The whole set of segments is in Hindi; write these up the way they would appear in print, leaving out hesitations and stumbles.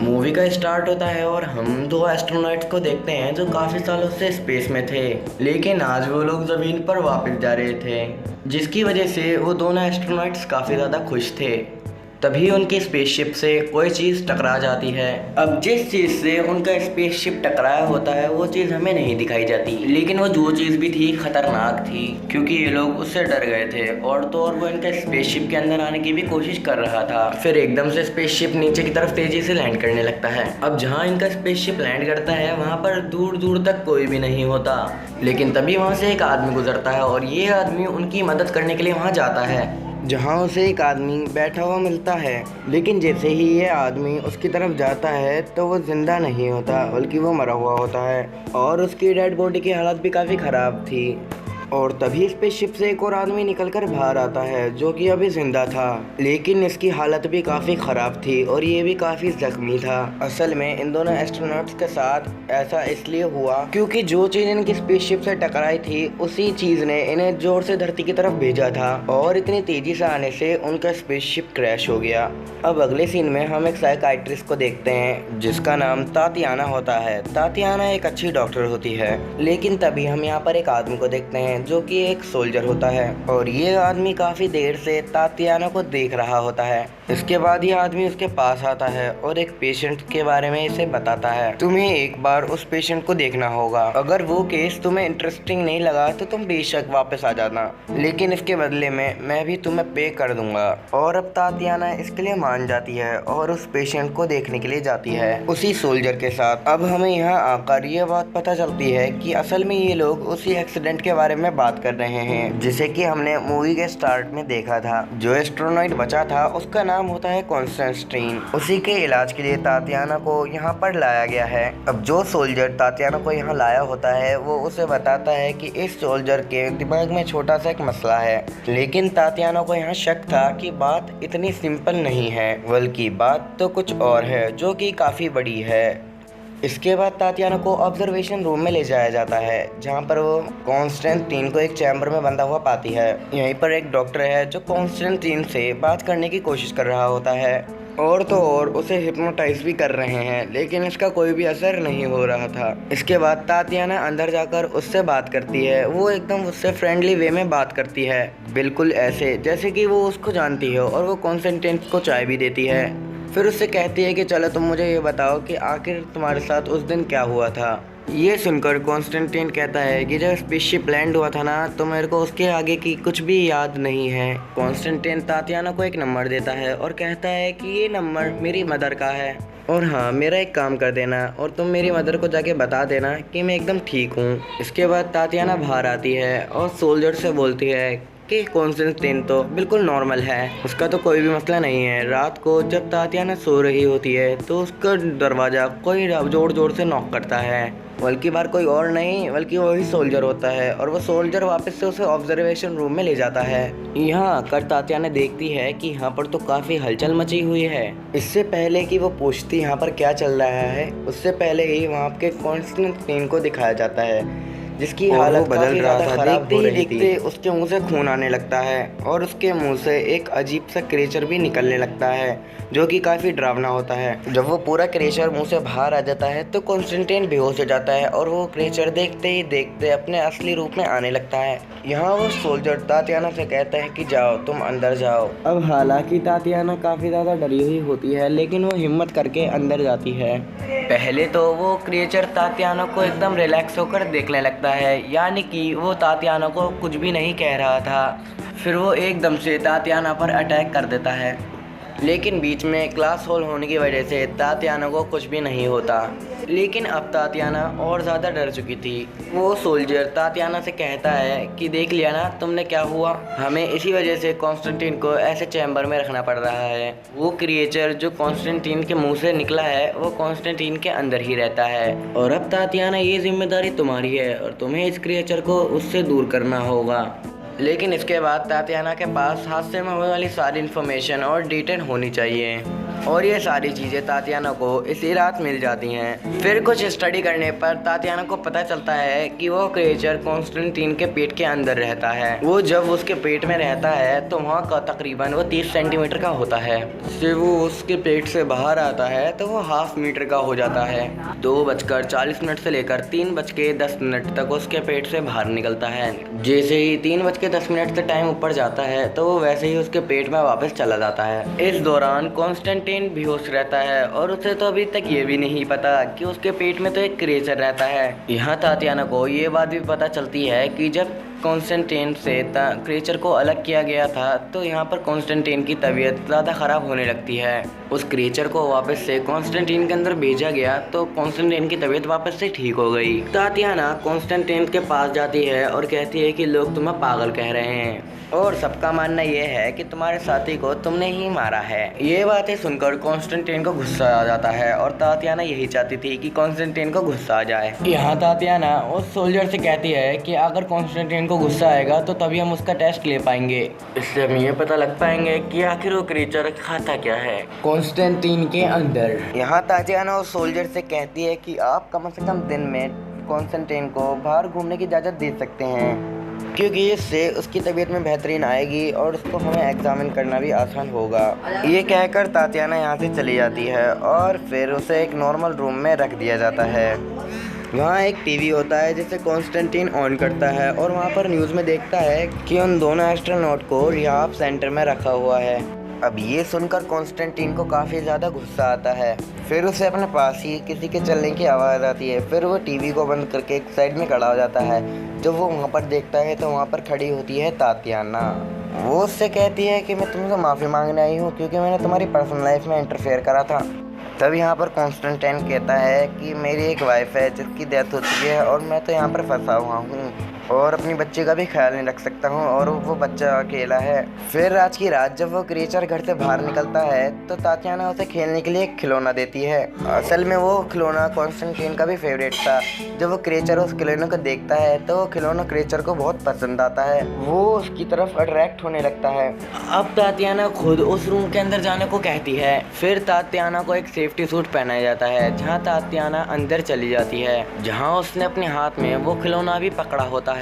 मूवी का स्टार्ट होता है और हम दो एस्ट्रोनॉट्स को देखते हैं जो काफ़ी सालों से स्पेस में थे, लेकिन आज वो लोग ज़मीन पर वापस जा रहे थे, जिसकी वजह से वो दोनों एस्ट्रोनॉट्स काफ़ी ज़्यादा खुश थे। तभी उनकी स्पेसशिप से कोई चीज़ टकरा जाती है। अब जिस चीज़ से उनका स्पेसशिप टकराया होता है वो चीज़ हमें नहीं दिखाई जाती, लेकिन वो जो चीज़ भी थी खतरनाक थी, क्योंकि ये लोग उससे डर गए थे और तो और वो इनका स्पेसशिप के अंदर आने की भी कोशिश कर रहा था। फिर एकदम से स्पेसशिप नीचे की तरफ तेजी से लैंड करने लगता है। अब जहाँ इनका स्पेसशिप लैंड करता है वहाँ पर दूर दूर तक कोई भी नहीं होता, लेकिन तभी वहाँ से एक आदमी गुजरता है और ये आदमी उनकी मदद करने के लिए वहाँ जाता है, जहाँ उसे एक आदमी बैठा हुआ मिलता है। लेकिन जैसे ही ये आदमी उसकी तरफ जाता है तो वो जिंदा नहीं होता, बल्कि वो मरा हुआ होता है और उसकी डेड बॉडी की हालत भी काफ़ी ख़राब थी। और तभी स्पेसशिप से एक और आदमी निकलकर बाहर आता है जो कि अभी जिंदा था, लेकिन इसकी हालत भी काफ़ी ख़राब थी और ये भी काफ़ी ज़ख्मी था। असल में इन दोनों एस्ट्रोनॉट्स के साथ ऐसा इसलिए हुआ क्योंकि जो चीज़ इनकी स्पेसशिप से टकराई थी उसी चीज़ ने इन्हें जोर से धरती की तरफ भेजा था और इतनी तेज़ी से आने से उनका स्पेसशिप क्रैश हो गया। अब अगले सीन में हम एक साइकाइट्रिस्ट को देखते हैं जिसका नाम तातियाना होता है। तातियाना एक अच्छी डॉक्टर होती है, लेकिन तभी हम यहाँ पर एक आदमी को देखते हैं जो कि एक सोल्जर होता है और ये आदमी काफ़ी देर से तातियाना को देख रहा होता है। इसके बाद ये आदमी उसके पास आता है और एक पेशेंट के बारे में इसे बताता है। तुम्हें एक बार उस पेशेंट को देखना होगा, अगर वो केस तुम्हें इंटरेस्टिंग नहीं लगा तो तुम बेशक वापस आ जाना, लेकिन इसके बदले में मैं भी तुम्हें पे कर दूंगा। और अब तातियाना इसके लिए मान जाती है और उस पेशेंट को देखने के लिए जाती है उसी सोल्जर के साथ। अब हमें यहाँ आकर ये बात पता चलती है कि असल में ये लोग उसी एक्सीडेंट के बारे में बात कर रहे हैं जिसे कि हमने मूवी के स्टार्ट में देखा था। जो एस्ट्रोनॉट बचा था उसका नाम होता है कॉन्स्टेंटीन। उसी के इलाज के लिए तातियाना को यहाँ पर लाया गया है। अब जो सोल्जर तातियाना को यहाँ लाया होता है वो उसे बताता है कि इस सोल्जर के दिमाग में छोटा सा एक मसला है, लेकिन तातियाना को यहाँ शक था कि बात इतनी सिंपल नहीं है, बल्कि बात तो कुछ और है जो कि काफ़ी बड़ी है। इसके बाद तातियाना को ऑब्जर्वेशन रूम में ले जाया जाता है जहाँ पर वो कॉन्स्टेंटीन को एक चैम्बर में बंधा हुआ पाती है। यहीं पर एक डॉक्टर है जो कॉन्स्टेंटीन से बात करने की कोशिश कर रहा होता है और तो और उसे हिप्नोटाइज भी कर रहे हैं, लेकिन इसका कोई भी असर नहीं हो रहा था। इसके बाद तातियाना अंदर जाकर उससे बात करती है। वो एकदम उससे फ्रेंडली वे में बात करती है, बिल्कुल ऐसे जैसे कि वो उसको जानती है, और वो कॉन्स्टेंटीन को चाय भी देती है। फिर उससे कहती है कि चलो तुम मुझे ये बताओ कि आखिर तुम्हारे साथ उस दिन क्या हुआ था। ये सुनकर कॉन्स्टेंटीन कहता है कि जब स्पेसशिप लैंड हुआ था ना तो मेरे को उसके आगे की कुछ भी याद नहीं है। कॉन्स्टेंटीन तातियाना को एक नंबर देता है और कहता है कि ये नंबर मेरी मदर का है, और हाँ मेरा एक काम कर देना और तुम मेरी मदर को जाके बता देना कि मैं एकदम ठीक हूँ। इसके बाद तातियाना बाहर आती है और सोल्जर से बोलती है कि कॉन्स्टेंटीन तो बिल्कुल नॉर्मल है, उसका तो कोई भी मसला नहीं है। रात को जब तातियाना सो रही होती है तो उसका दरवाज़ा कोई जोर जोर से नॉक करता है, बल्कि बाहर कोई और नहीं बल्कि वही सोल्जर होता है, और वो सोल्जर वापस से उसे ऑब्जर्वेशन रूम में ले जाता है। यहाँ आकर तातियाना देखती है कि यहाँ पर तो काफ़ी हलचल मची हुई है। इससे पहले कि वो पूछती यहाँ पर क्या चल रहा है, उससे पहले ही वहाँ के कॉन्स्टेंटीन को दिखाया जाता है जिसकी हालत बदल रहा था। देखते ही देखते उसके मुंह से खून आने लगता है और उसके मुंह से एक अजीब सा क्रिएचर भी निकलने लगता है जो कि काफ़ी डरावना होता है। जब वो पूरा क्रिएचर मुंह से बाहर आ जाता है तो कॉन्स्टेंटीन बेहोश हो जाता है और वो क्रिएचर देखते ही देखते अपने असली रूप में आने लगता है। यहाँ वो सोल्जर तातियाना से कहता है कि जाओ तुम अंदर जाओ। अब हालांकि तातियाना काफ़ी ज़्यादा डरी हुई होती है, लेकिन वो हिम्मत करके अंदर जाती है। पहले तो वो क्रिएचर तातियाना को एकदम रिलैक्स होकर देखने लगता है, यानी कि वो तातियाना को कुछ भी नहीं कह रहा था। फिर वो एकदम से तातियाना पर अटैक कर देता है, लेकिन बीच में ग्लास होल होने की वजह से तातियाना को कुछ भी नहीं होता। लेकिन अब तातियाना और ज़्यादा डर चुकी थी। वो सोल्जर तातियाना से कहता है कि देख लिया ना तुमने क्या हुआ, हमें इसी वजह से कॉन्स्टेंटीन को ऐसे चैम्बर में रखना पड़ रहा है। वो क्रिएचर जो कॉन्स्टेंटीन के मुंह से निकला है वो कॉन्स्टेंटीन के अंदर ही रहता है, और अब तातियाना ये जिम्मेदारी तुम्हारी है और तुम्हें इस क्रिएचर को उससे दूर करना होगा। लेकिन इसके बाद तातियाना के पास हादसे में होने वाली सारी इन्फॉर्मेशन और डिटेल होनी चाहिए और ये सारी चीज़ें तातियाना को इसी रात मिल जाती हैं। फिर कुछ स्टडी करने पर तातियाना को पता चलता है कि वो क्रिएचर कॉन्स्टेंटीन के पेट के अंदर रहता है। वो जब उसके पेट में रहता है तो वहाँ का तकरीबन वो 30 सेंटीमीटर का होता है। जब वो उसके पेट से बाहर आता है तो वो हाफ मीटर का हो जाता है। 2:40 से लेकर 3:10 तक उसके पेट से बाहर निकलता है। जैसे ही 3:10 से टाइम ऊपर जाता है तो वो वैसे ही उसके पेट में वापस चला जाता है। इस दौरान कॉन्स्टेंटीन बेहोश रहता है और उसे तो अभी तक ये भी नहीं पता कि उसके पेट में तो एक क्रिएचर रहता है। यहाँ तातियाना को ये बात भी पता चलती है कि जब कॉन्स्टेंटीन से क्रिएचर को अलग किया गया था तो यहाँ पर कॉन्स्टेंटीन की तबीयत ज़्यादा ख़राब होने लगती है। उस क्रिएचर को वापस से कॉन्स्टेंटीन के अंदर भेजा गया तो कॉन्स्टेंटीन की तबीयत वापस से ठीक हो गई। तातियाना कॉन्स्टेंटीन के पास जाती है और कहती है कि लोग तुम्हें पागल कह रहे हैं और सबका मानना यह है कि तुम्हारे साथी को तुमने ही मारा है। ये बातें सुनकर कॉन्स्टेंटीन को गुस्सा आ जाता है और तातियाना यही चाहती थी कि कॉन्स्टेंटीन को गुस्सा आ जाए। यहाँ तातियाना उस सोल्जर से कहती है कि अगर कॉन्स्टेंटीन को गुस्सा आएगा तो तभी हम उसका टेस्ट ले पाएंगे। इससे हम ये पता लग पाएंगे कि आखिर वो क्रिएचर खाता क्या है कॉन्स्टेंटीन के अंदर। यहाँ तातियाना उस सोल्जर से कहती है कि आप कम से कम दिन में कॉन्स्टेंटीन को बाहर घूमने की इजाज़त दे सकते हैं क्योंकि इससे उसकी तबीयत में बेहतरीन आएगी और उसको हमें एग्जामिन करना भी आसान होगा। ये कहकर तातियाना यहाँ से चली जाती है और फिर उसे एक नॉर्मल रूम में रख दिया जाता है। वहाँ एक टीवी होता है जिसे कॉन्स्टेंटीन ऑन करता है और वहाँ पर न्यूज़ में देखता है कि उन दोनों एस्ट्रोनॉट को रिहाब सेंटर में रखा हुआ है। अब ये सुनकर कॉन्स्टेंटीन को काफ़ी ज़्यादा गुस्सा आता है। फिर उसे अपने पास ही किसी के चलने की आवाज़ आती है। फिर वो टीवी को बंद करके एक साइड में खड़ा हो जाता है। जब वो वहाँ पर देखता है तो वहाँ पर खड़ी होती है तातियाना। वो उससे कहती है कि मैं तुमसे माफ़ी मांगने आई हूँ क्योंकि मैंने तुम्हारी पर्सनल लाइफ में इंटरफेयर करा था। तब यहाँ पर कॉन्स्टेंटीन कहता है कि मेरी एक वाइफ है जिसकी डेथ हो चुकी है और मैं तो यहाँ पर फंसा हुआ हूँ और अपनी बच्चे का भी ख्याल नहीं रख सकता हूँ और वो बच्चा अकेला है। फिर आज की रात जब वो क्रिएचर घर से बाहर निकलता है तो तातियाना उसे खेलने के लिए एक खिलौना देती है। असल में वो खिलौना कॉन्स्टेंटीन का भी फेवरेट था। जब वो क्रिएचर उस खिलौने को देखता है तो वो खिलौना क्रिएचर को बहुत पसंद आता है। वो उसकी तरफ अट्रैक्ट होने लगता है। अब तातियाना खुद उस रूम के अंदर जाने को कहती है। फिर तातियाना को एक सेफ्टी सूट पहनाया जाता है जहाँ तातियाना अंदर चली जाती है जहाँ उसने अपने हाथ में वो खिलौना भी पकड़ा होता है।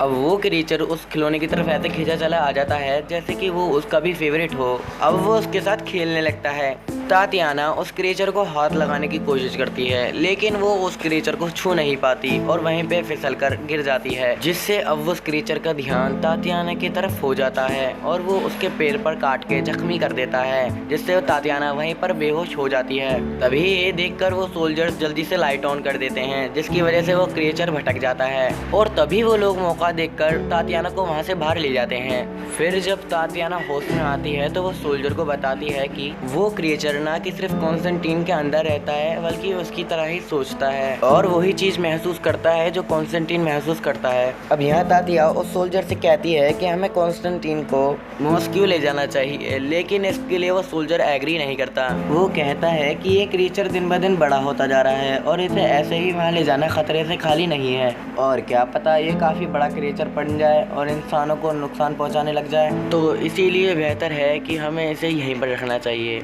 अब वो क्रिएचर उस खिलौने की तरफ ऐसे खींचा चला आ जाता है जैसे कि वो उसका भी फेवरेट हो। अब वो उसके साथ खेलने लगता है। तातियाना उस क्रिएचर को हाथ लगाने की कोशिश करती है लेकिन वो उस क्रिएचर को छू नहीं पाती और वहीं पे फिसल कर गिर जाती है जिससे अब उस क्रिएचर का ध्यान तातियाना की तरफ हो जाता है और वो उसके पैर पर काट के जख्मी कर देता है जिससे वो तातियाना वहीं पर बेहोश हो जाती है। तभी ये देखकर वो सोल्जर्स जल्दी से लाइट ऑन कर देते हैं जिसकी वजह से वो क्रिएचर भटक जाता है और तभी वो लोग मौका देखकर तातियाना को वहाँ से बाहर ले जाते हैं। फिर जब तातियाना होश में आती है तो वो सोल्जर को बताती है कि वो क्रिएचर ना कि सिर्फ कॉन्स्टेंटीन के अंदर रहता है बल्कि उसकी तरह ही सोचता है और वही चीज महसूस करता है जो कॉन्स्टेंटीन महसूस करता है। अब यहाँ तातिया उस सोल्जर से कहती है कि हमें कॉन्स्टेंटीन को मॉस्को ले जाना चाहिए लेकिन इसके लिए वो सोल्जर एग्री नहीं करता। वो कहता है कि ये क्रिएचर दिन ब दिन बड़ा होता जा रहा है और इसे ऐसे ही वहाँ ले जाना खतरे से खाली नहीं है और क्या पता ये काफी बड़ा क्रिएचर बन जाए और इंसानों को नुकसान पहुँचाने लग जाए, तो इसीलिए बेहतर है कि हमें इसे यहीं पर रखना चाहिए।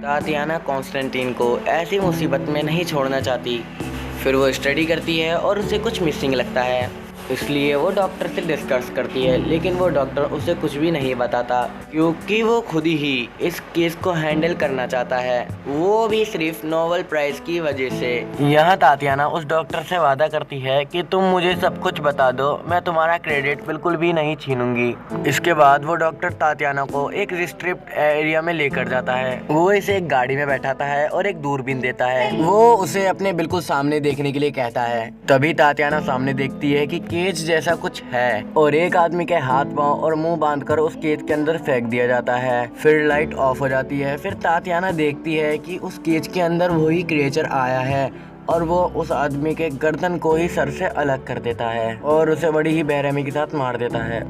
तातियाना कॉन्स्टेंटीन को ऐसी मुसीबत में नहीं छोड़ना चाहती। फिर वो स्टडी करती है और उसे कुछ मिसिंग लगता है इसलिए वो डॉक्टर से डिस्कस करती है लेकिन वो डॉक्टर उसे कुछ भी नहीं बताता क्योंकि वो खुद ही इस केस को हैंडल करना चाहता है, वो भी सिर्फ नोबेल प्राइज की वजह से। यहाँ तातियाना उस डॉक्टर से वादा करती है कि तुम मुझे सब कुछ बता दो, मैं तुम्हारा क्रेडिट बिल्कुल भी नहीं छीनूंगी। इसके बाद वो डॉक्टर तातियाना को एक रिस्ट्रिक्ट एरिया में लेकर जाता है। वो इसे एक गाड़ी में बैठाता है और एक दूरबीन देता है। वो उसे अपने बिल्कुल सामने देखने के लिए कहता है। तभी तातियाना सामने देखती है कि केज जैसा कुछ है और एक आदमी के हाथ पांव और मुंह बांधकर उस केज के अंदर फेंक दिया जाता है। फिर लाइट ऑफ हो जाती है। फिर तातियाना देखती है कि उस केज के अंदर वही क्रिएचर आया है और वो उस आदमी के गर्दन को ही सर से अलग कर देता है और उसे बड़ी ही बेरहमी के साथ मार देता है।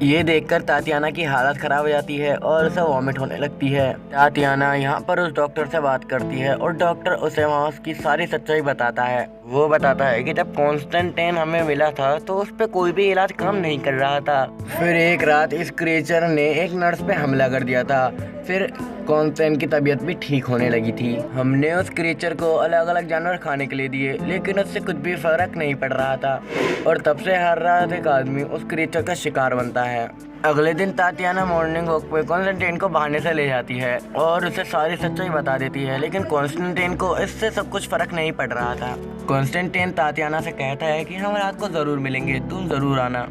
ये देखकर तातियाना की हालत खराब हो जाती है और उसे वॉमिट होने लगती है। तातियाना यहाँ पर उस डॉक्टर से बात करती है और डॉक्टर उसे वहाँ उसकी सारी सच्चाई बताता है। वो बताता है कि जब कॉन्स्टेंटाइन हमें मिला था तो उस पर कोई भी इलाज काम नहीं कर रहा था। फिर एक रात इस क्रिएचर ने एक नर्स पे हमला कर दिया था। फिर कॉन्स्टेंटाइन की तबीयत भी ठीक होने लगी थी। हमने उस क्रिएचर को अलग अलग जानवर खाने के लिए दिए, लेकिन उससे कुछ भी फर्क नहीं पड़ रहा था और तब से हर रात एक आदमी उस क्रिएचर का शिकार बनता है। अगले दिन तातियाना मॉर्निंग वॉक पे कॉन्स्टेंटाइन को बहाने से ले जाती है और उसे सारी सच्चाई बता देती है, लेकिन कॉन्स्टेंटाइन को इससे सब कुछ फर्क नहीं पड़ रहा था। कॉन्स्टेंटाइन तातियाना से कहता है कि हम रात को ज़रूर मिलेंगे, तुम ज़रूर आना।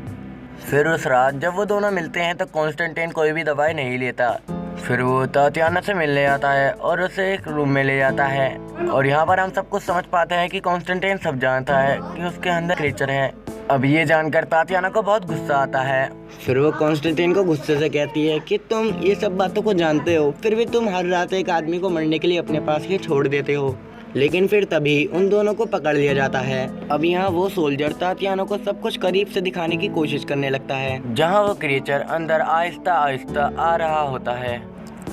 फिर उस रात जब वो दोनों मिलते हैं तो कॉन्स्टेंटाइन कोई भी दवाई नहीं लेता। फिर वो तातियाना से मिलने आता है और उसे एक रूम में ले जाता है और यहाँ पर हम सब कुछ समझ पाते हैं कि कॉन्स्टेंटाइन सब जानता है कि उसके अंदर क्रिएचर है। अब ये जानकर तातियाना को बहुत गुस्सा आता है। फिर वो कॉन्स्टेंटाइन को गुस्से से कहती है कि तुम ये सब बातों को जानते हो, फिर भी तुम हर रात एक आदमी को मरने के लिए अपने पास ही छोड़ देते हो। लेकिन फिर तभी उन दोनों को पकड़ लिया जाता है। अब यहाँ वो सोल्जर तातियाना को सब कुछ करीब से दिखाने की कोशिश करने लगता है, जहाँ वो क्रिएचर अंदर आहिस्ता आहिस्ता आ रहा होता है।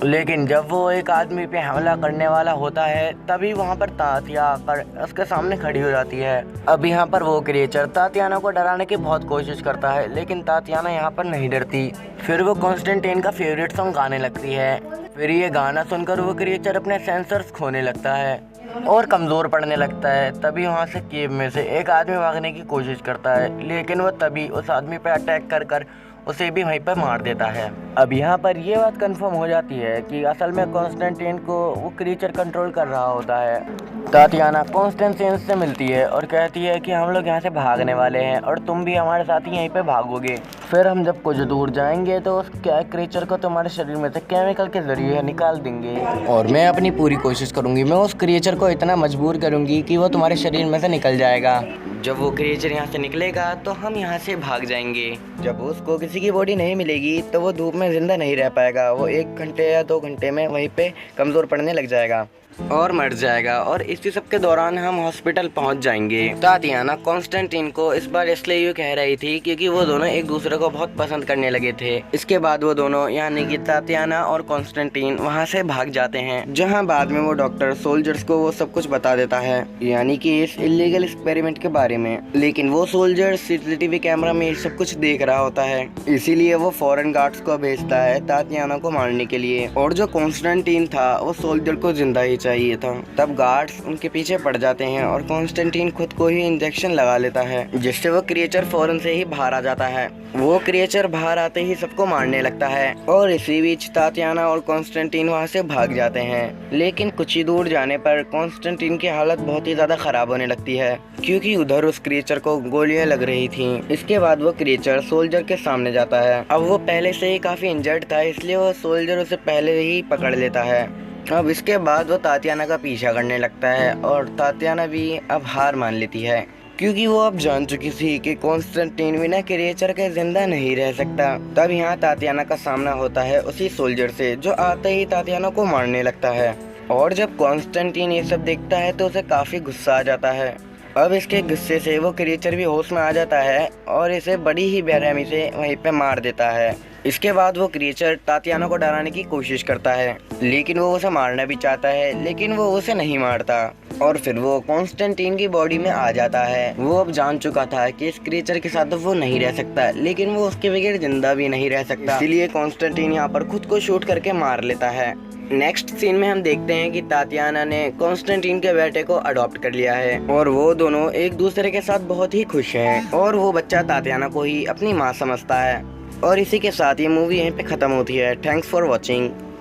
लेकिन जब वो एक आदमी पे हमला करने वाला होता है तभी वहाँ पर तातिया आकर उसके सामने खड़ी हो जाती है। अब यहाँ पर वो क्रिएचर तातियाना को डराने की बहुत कोशिश करता है, लेकिन तातियाना यहाँ पर नहीं डरती। फिर वो कॉन्स्टेंटाइन का फेवरेट सॉन्ग गाने लगती है। फिर ये गाना सुनकर वो क्रिएचर अपने सेंसर्स खोने लगता है और कमज़ोर पड़ने लगता है। तभी वहाँ से केव में से एक आदमी भागने की कोशिश करता है, लेकिन वो तभी उस आदमी पर अटैक कर उसे भी वहीं पर मार देता है। अब यहाँ पर ये बात कंफर्म हो जाती है कि असल में कॉन्स्टेंटाइन को वो क्रिएचर कंट्रोल कर रहा होता है। तातियाना कॉन्स्टेंटाइन से मिलती है और कहती है कि हम लोग यहाँ से भागने वाले हैं और तुम भी हमारे साथ ही यहीं पे भागोगे। फिर हम जब कुछ दूर जाएंगे तो उस क्रिएचर को तुम्हारे शरीर में से केमिकल के जरिए निकाल देंगे और मैं अपनी पूरी कोशिश करूँगी, मैं उस क्रिएचर को इतना मजबूर करूँगी कि वो तुम्हारे शरीर में से निकल जाएगा। जब वो क्रिएचर यहाँ से निकलेगा तो हम यहाँ से भाग जाएंगे। जब उसको किसी की बॉडी नहीं मिलेगी तो वो धूप में जिंदा नहीं रह पाएगा, वो 1 घंटे या 2 घंटे में वहीं पे कमज़ोर पड़ने लग जाएगा और मर जाएगा और इसी सब के दौरान हम हॉस्पिटल पहुंच जाएंगे। तातियाना कॉन्स्टेंटाइन को इस बार इसलिए यूँ कह रही थी क्योंकि वो दोनों एक दूसरे को बहुत पसंद करने लगे थे। इसके बाद वो दोनों यानी कि तातियाना और कॉन्स्टेंटाइन वहां से भाग जाते हैं, जहां बाद में वो डॉक्टर सोल्जर्स को वो सब कुछ बता देता है, यानी कि इस इलीगल एक्सपेरिमेंट के बारे में। लेकिन वो सोल्जर CCTV कैमरा में सब कुछ देख रहा होता है, इसीलिए वो फॉरेन गार्ड्स को भेजता है तातियाना को मारने के लिए। और जो कॉन्स्टेंटाइन था वो सोल्जर को जिंदा ही चाहिए था। तब गार्ड्स उनके पीछे पड़ जाते हैं और कॉन्स्टेंटाइन खुद को ही इंजेक्शन लगा लेता है, जिससे वो क्रिएचर फौरन से ही बाहर आ जाता है। वो क्रिएचर बाहर आते ही सबको मारने लगता है और इसी बीच तातियाना और कॉन्स्टेंटाइन वहाँ से भाग जाते हैं। लेकिन कुछ ही दूर जाने पर कॉन्स्टेंटाइन की हालत बहुत ही ज्यादा खराब होने लगती है, क्योंकि उधर उस क्रिएचर को गोलियां लग रही थी। इसके बाद वो क्रिएचर सोल्जर के सामने जाता है। अब वो पहले से ही काफी इंजर्ड था, इसलिए वो सोल्जर उसे पहले ही पकड़ लेता है। अब इसके बाद वो तातियाना का पीछा करने लगता है और तातियाना भी अब हार मान लेती है, क्योंकि वो अब जान चुकी थी कि कॉन्स्टेंटाइन बिना क्रिएचर के जिंदा नहीं रह सकता। तब यहाँ तातियाना का सामना होता है उसी सोल्जर से, जो आते ही तातियाना को मारने लगता है। और जब कॉन्स्टेंटाइन ये सब देखता है तो उसे काफी गुस्सा आ जाता है। अब इसके गुस्से से वो क्रिएचर भी होश में आ जाता है और इसे बड़ी ही बेरहमी से वहीं पे मार देता है। इसके बाद वो क्रिएचर तातियाना को डराने की कोशिश करता है, लेकिन वो उसे मारना भी चाहता है, लेकिन वो उसे नहीं मारता। और फिर वो कॉन्स्टेंटाइन की बॉडी में आ जाता है। वो अब जान चुका था कि इस क्रिएचर के साथ वो नहीं रह सकता, लेकिन वो उसके बगैर जिंदा भी नहीं रह सकता, इसलिए कॉन्स्टेंटाइन यहाँ पर खुद को शूट करके मार लेता है। नेक्स्ट सीन में हम देखते हैं कि तातियाना ने कॉन्स्टेंटाइन के बेटे को अडॉप्ट कर लिया है और वो दोनों एक दूसरे के साथ बहुत ही खुश हैं और वो बच्चा तातियाना को ही अपनी माँ समझता है। और इसी के साथ ये मूवी यहीं पे ख़त्म होती है। Thanks for watching.